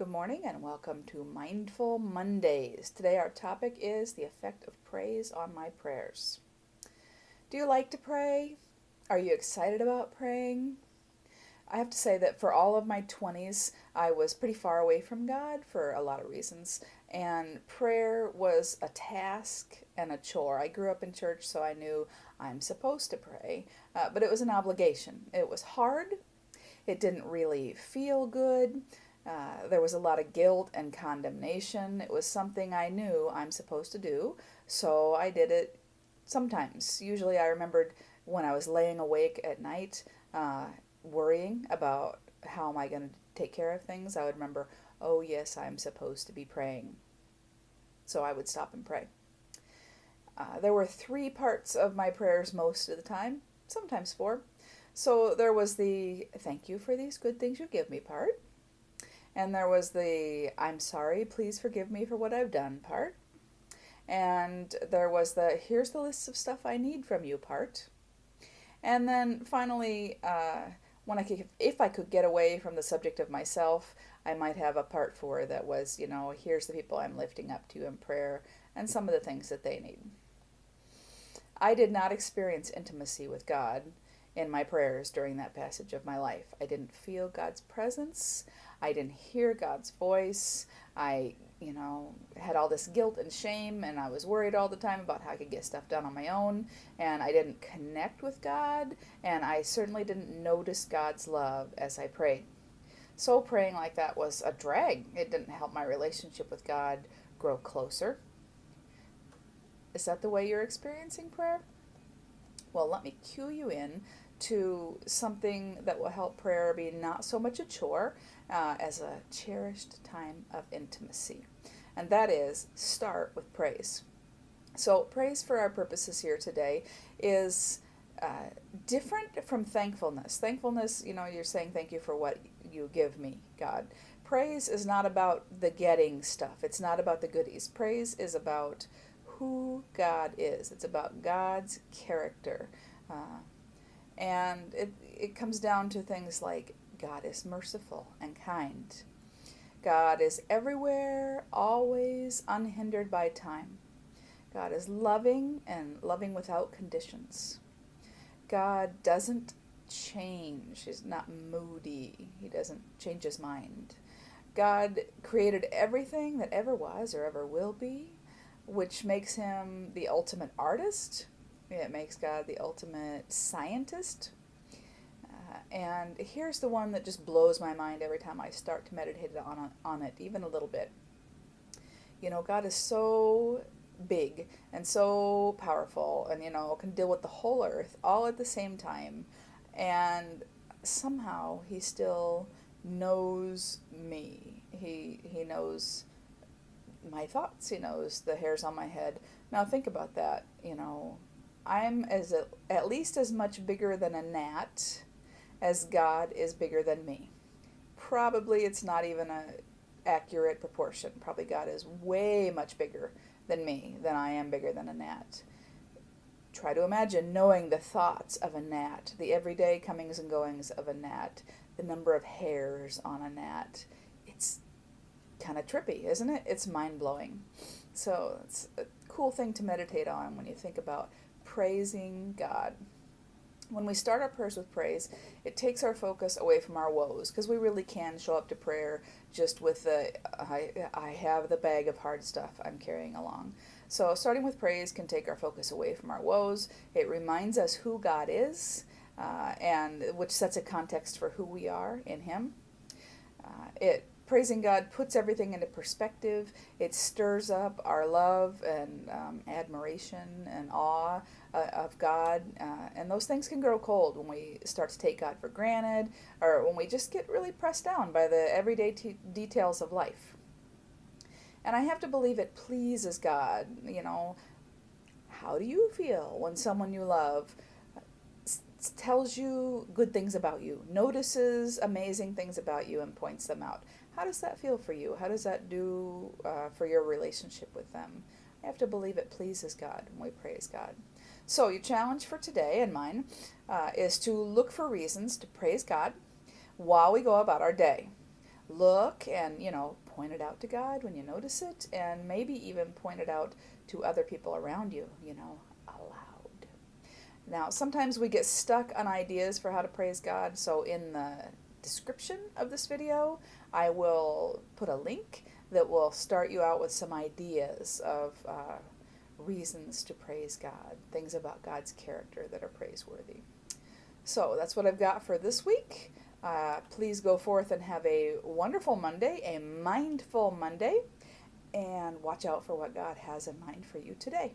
Good morning and welcome to Mindful Mondays. Today our topic is the effect of praise on my prayers. Do you like to pray? Are you excited about praying? I have to say that for all of my 20s, I was pretty far away from God for a lot of reasons, and prayer was a task and a chore. I grew up in church, so I knew I'm supposed to pray, but it was an obligation. It was hard. It didn't really feel good. There was a lot of guilt and condemnation. It was something I knew I'm supposed to do, so I did it sometimes. Usually, I remembered when I was laying awake at night, worrying about how am I going to take care of things. I would remember, oh, yes, I'm supposed to be praying. So I would stop and pray. There were three parts of my prayers most of the time, sometimes four. So there was the thank you for these good things you give me part. And there was the I'm sorry, please forgive me for what I've done part. And there was the here's the list of stuff I need from you part. And then finally, if I could get away from the subject of myself, I might have a part four that was, here's the people I'm lifting up to in prayer and some of the things that they need. I did not experience intimacy with God in my prayers during that passage of my life. I didn't feel God's presence. I didn't hear God's voice. I, had all this guilt and shame, and I was worried all the time about how I could get stuff done on my own, and I didn't connect with God, and I certainly didn't notice God's love as I prayed. So praying like that was a drag. It didn't help my relationship with God grow closer. Is that the way you're experiencing prayer? Well, let me cue you in to something that will help prayer be not so much a chore as a cherished time of intimacy. And that is start with praise. So, praise for our purposes here today is different from thankfulness. Thankfulness, you're saying thank you for what you give me, God. Praise is not about the getting stuff, it's not about the goodies. Praise is about who God is, it's about God's character. And it comes down to things like God is merciful and kind. God is everywhere, always, unhindered by time. God is loving and loving without conditions. God doesn't change. He's not moody. He doesn't change his mind. God created everything that ever was or ever will be, which makes him the ultimate artist. It makes God the ultimate scientist. And here's the one that just blows my mind every time I start to meditate on it, even a little bit. God is so big and so powerful and, can deal with the whole earth all at the same time. And somehow he still knows me. He knows my thoughts. He knows the hairs on my head. Now think about that. I'm at least as much bigger than a gnat as God is bigger than me. Probably it's not even a accurate proportion. Probably God is way much bigger than me, than I am bigger than a gnat. Try to imagine knowing the thoughts of a gnat, the everyday comings and goings of a gnat, the number of hairs on a gnat. It's kind of trippy, isn't it? It's mind-blowing. So it's a cool thing to meditate on when you think about praising God. When we start our prayers with praise, it takes our focus away from our woes, because we really can show up to prayer just with I have the bag of hard stuff I'm carrying along. So starting with praise can take our focus away from our woes. It reminds us who God is, and which sets a context for who we are in him. Praising God puts everything into perspective. It stirs up our love and admiration and awe of God. And those things can grow cold when we start to take God for granted, or when we just get really pressed down by the everyday details of life. And I have to believe it pleases God. How do you feel when someone you love tells you good things about you, notices amazing things about you, and points them out? How does that feel for you? How does that do for your relationship with them? I have to believe it pleases God when we praise God. So your challenge for today and mine is to look for reasons to praise God while we go about our day. look and, point it out to God when you notice it, and maybe even point it out to other people around you, aloud. Now, sometimes we get stuck on ideas for how to praise God, so in the description of this video, I will put a link that will start you out with some ideas of reasons to praise God, things about God's character that are praiseworthy. So that's what I've got for this week. Please go forth and have a wonderful Monday, a mindful Monday, and watch out for what God has in mind for you today.